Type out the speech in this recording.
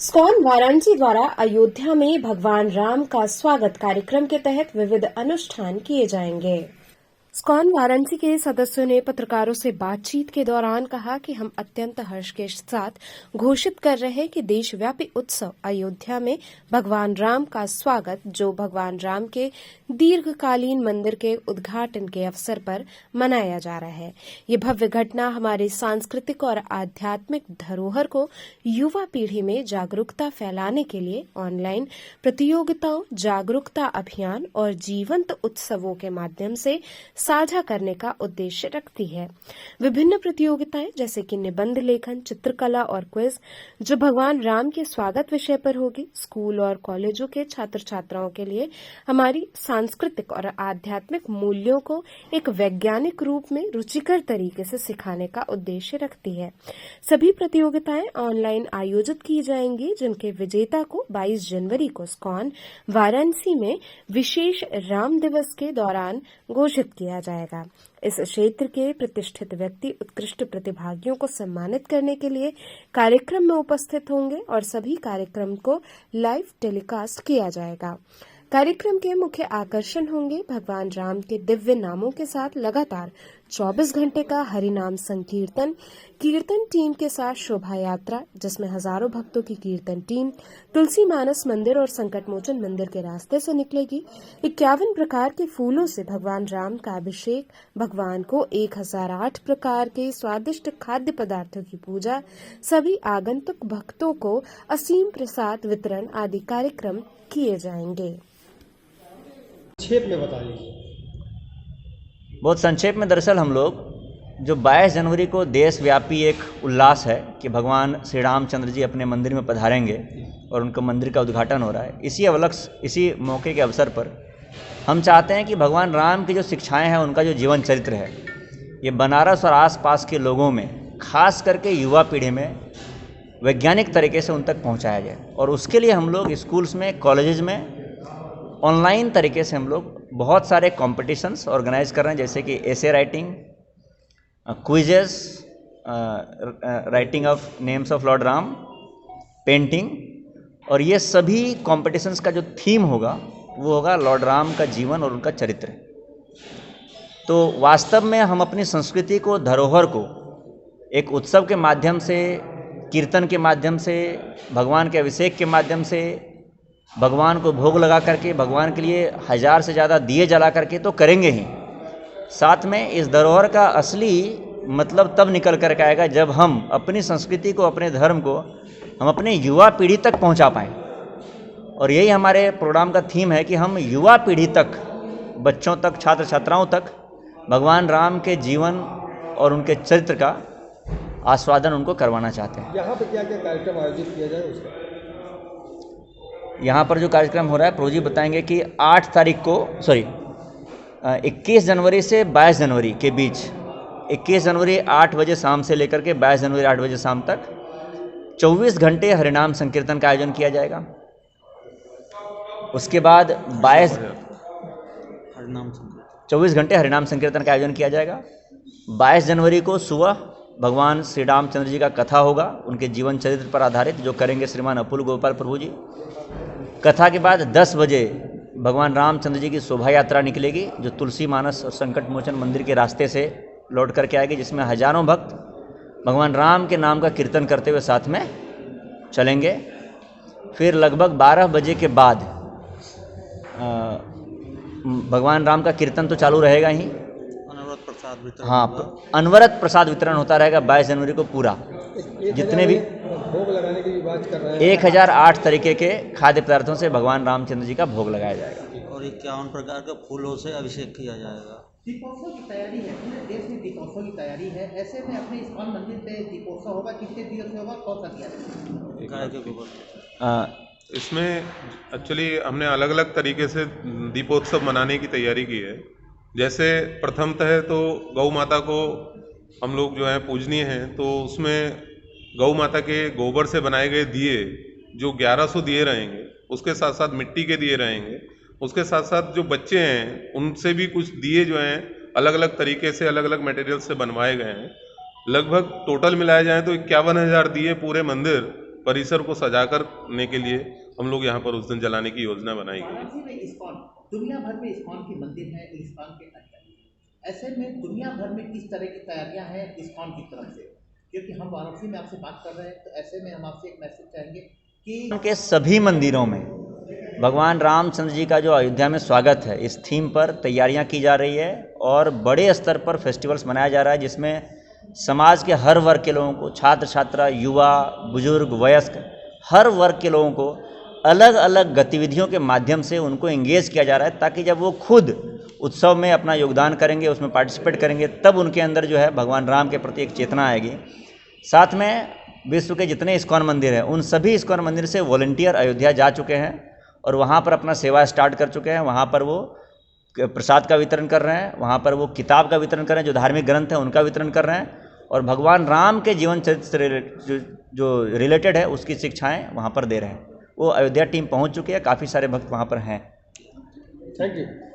स्कॉन वाराणसी द्वारा अयोध्या में भगवान राम का स्वागत कार्यक्रम के तहत विविध अनुष्ठान किए जाएंगे। स्कॉन वाराणसी के सदस्यों ने पत्रकारों से बातचीत के दौरान कहा कि हम अत्यंत हर्ष के साथ घोषित कर रहे हैं कि देशव्यापी उत्सव अयोध्या में भगवान राम का स्वागत, जो भगवान राम के दीर्घकालीन मंदिर के उद्घाटन के अवसर पर मनाया जा रहा है। ये भव्य घटना हमारी सांस्कृतिक और आध्यात्मिक धरोहर को युवा पीढ़ी में जागरूकता फैलाने के लिए ऑनलाइन प्रतियोगिताओं, जागरूकता अभियान और जीवंत उत्सवों के माध्यम से साझा करने का उद्देश्य रखती है। विभिन्न प्रतियोगिताएं जैसे कि निबंध लेखन, चित्रकला और क्विज, जो भगवान राम के स्वागत विषय पर होगी, स्कूल और कॉलेजों के छात्र छात्राओं के लिए हमारी सांस्कृतिक और आध्यात्मिक मूल्यों को एक वैज्ञानिक रूप में रुचिकर तरीके से सिखाने का उद्देश्य रखती है। सभी प्रतियोगिताएं ऑनलाइन आयोजित की जाएंगी, जिनके विजेता को 22 जनवरी को स्कॉन वाराणसी में विशेष राम दिवस के दौरान घोषित किया जाएगा। इस क्षेत्र के प्रतिष्ठित व्यक्ति उत्कृष्ट प्रतिभागियों को सम्मानित करने के लिए कार्यक्रम में उपस्थित होंगे और सभी कार्यक्रम को लाइव टेलीकास्ट किया जाएगा। कार्यक्रम के मुख्य आकर्षण होंगे भगवान राम के दिव्य नामों के साथ लगातार 24 घंटे का हरिनाम संकीर्तन, कीर्तन टीम के साथ शोभा यात्रा, जिसमें हजारों भक्तों की कीर्तन टीम तुलसी मानस मंदिर और संकट मोचन मंदिर के रास्ते से निकलेगी। 51 प्रकार के फूलों से भगवान राम का अभिषेक, भगवान को 1008 प्रकार के स्वादिष्ट खाद्य पदार्थों की पूजा, सभी आगंतुक भक्तों को असीम प्रसाद वितरण आदि कार्यक्रम किए जाएंगे। संक्षेप में बता दीजिए। बहुत संक्षेप में दरअसल हम लोग जो 22 जनवरी को देशव्यापी एक उल्लास है कि भगवान श्री रामचंद्र जी अपने मंदिर में पधारेंगे और उनका मंदिर का उद्घाटन हो रहा है। इसी मौके के अवसर पर हम चाहते हैं कि भगवान राम की जो शिक्षाएं हैं, उनका जो जीवन चरित्र है, ये बनारस और आसपास के लोगों में, खास करके युवा पीढ़ी में वैज्ञानिक तरीके से उन तक पहुँचाया जाए। और उसके लिए हम लोग स्कूल्स में, कॉलेजेस में ऑनलाइन तरीके से हम लोग बहुत सारे कॉम्पिटिशन्स ऑर्गेनाइज कर रहे हैं, जैसे कि essay writing, quizzes, writing of names of Lord Ram, painting, और ये सभी कॉम्पिटिशन्स का जो थीम होगा वो होगा लॉर्ड राम का जीवन और उनका चरित्र। तो वास्तव में हम अपनी संस्कृति को, धरोहर को एक उत्सव के माध्यम से, कीर्तन के माध्यम से, भगवान के अभिषेक के माध्यम से, भगवान को भोग लगा करके, भगवान के लिए 1000 से ज़्यादा दिए जला करके तो करेंगे ही, साथ में इस धरोहर का असली मतलब तब निकल कर के आएगा जब हम अपनी संस्कृति को, अपने धर्म को हम अपने युवा पीढ़ी तक पहुंचा पाएँ। और यही हमारे प्रोग्राम का थीम है कि हम युवा पीढ़ी तक, बच्चों तक, छात्र छात्राओं तक भगवान राम के जीवन और उनके चरित्र का आस्वादन उनको करवाना चाहते हैं। यहाँ पर क्या क्या कार्यक्रम आयोजित किया जाए उसका? यहाँ पर जो कार्यक्रम हो रहा है, प्रोजी बताएंगे कि 21 जनवरी से 22 जनवरी के बीच, 21 जनवरी 8 बजे शाम से लेकर के 22 जनवरी 8 बजे शाम तक 24 घंटे हरिनाम संकीर्तन का आयोजन किया जाएगा। उसके बाद 24 घंटे हरिनाम संकीर्तन का आयोजन किया जाएगा। 22 जनवरी को सुबह भगवान श्री रामचंद्र जी का कथा होगा, उनके जीवन चरित्र पर आधारित, जो करेंगे श्रीमान अपुल गोपाल प्रभु जी। कथा के बाद 10 बजे भगवान रामचंद्र जी की शोभा यात्रा निकलेगी, जो तुलसी मानस और संकट मोचन मंदिर के रास्ते से लौट करके आएगी, जिसमें हजारों भक्त भगवान राम के नाम का कीर्तन करते हुए साथ में चलेंगे। फिर लगभग 12 बजे के बाद भगवान राम का कीर्तन तो चालू रहेगा ही, अनवरत प्रसाद वितरण होता रहेगा 22 जनवरी को पूरा। जितने भी भोग लगाने की बात कर रहे हैं, 1008 तरीके के खाद्य पदार्थों से भगवान रामचंद्र जी का भोग लगाया जाएगा और 51 प्रकार के फूलों से अभिषेक किया जाएगा। दीपोत्सव की तैयारी है, पूरे देश में दीपोत्सव की तैयारी है। ऐसे में अपने इस्कॉन मंदिर पे दीपोत्सव होगा, कितने दिवस में होगा, कौन सा किया गाय के गोबर। इसमें एक्चुअली हमने अलग अलग तरीके से दीपोत्सव मनाने की तैयारी की है। जैसे प्रथमतः तो गौ माता को हम लोग जो है पूजनीय हैं, तो उसमें गौ माता के गोबर से बनाए गए दिए जो 1100 दिए रहेंगे, उसके साथ साथ मिट्टी के दिए रहेंगे, उसके साथ साथ जो बच्चे हैं उनसे भी कुछ दिए जो हैं अलग अलग तरीके से, अलग अलग मटेरियल से बनवाए गए हैं। लगभग टोटल मिलाए जाए तो 51,000 दिए पूरे मंदिर परिसर को सजा करने के लिए हम लोग यहाँ पर उस दिन जलाने की योजना बनाई गई है। वाराणसी में इस्कॉन, दुनिया भर में इस्कॉन के मंदिर हैं इस्कॉन के अंदर, ऐसे में दुनिया भर में किस तरह की तैयारियां हैं इस्कॉन की तरफ से? क्योंकि हम वाराणसी में आपसे बात कर रहे हैं, तो ऐसे में हम आपसे एक मैसेज चाहेंगे कि के सभी मंदिरों में भगवान रामचंद्र जी का जो अयोध्या में स्वागत है, इस थीम पर तैयारियां की जा रही है और बड़े स्तर पर फेस्टिवल्स मनाया जा रहा है, जिसमें समाज के हर वर्ग के लोगों को, छात्र छात्रा, युवा, बुजुर्ग, वयस्क, हर वर्ग के लोगों को अलग अलग गतिविधियों के माध्यम से उनको एंगेज किया जा रहा है, ताकि जब वो खुद उत्सव में अपना योगदान करेंगे, उसमें पार्टिसिपेट करेंगे, तब उनके अंदर जो है भगवान राम के प्रति एक चेतना आएगी। साथ में विश्व के जितने इस्कॉन मंदिर हैं, उन सभी इस्कॉन मंदिर से वॉलंटियर अयोध्या जा चुके हैं और वहाँ पर अपना सेवा स्टार्ट कर चुके हैं। वहाँ पर वो प्रसाद का वितरण कर रहे हैं, वहाँ पर वो किताब का वितरण कर रहे हैं, जो धार्मिक ग्रंथ हैं उनका वितरण कर रहे हैं, और भगवान राम के जीवन चरित्र से जो रिलेटेड है उसकी शिक्षाएं वहाँ पर दे रहे हैं। वो अयोध्या टीम पहुँच चुकी है, काफ़ी सारे भक्त वहाँ पर हैं। Thank you.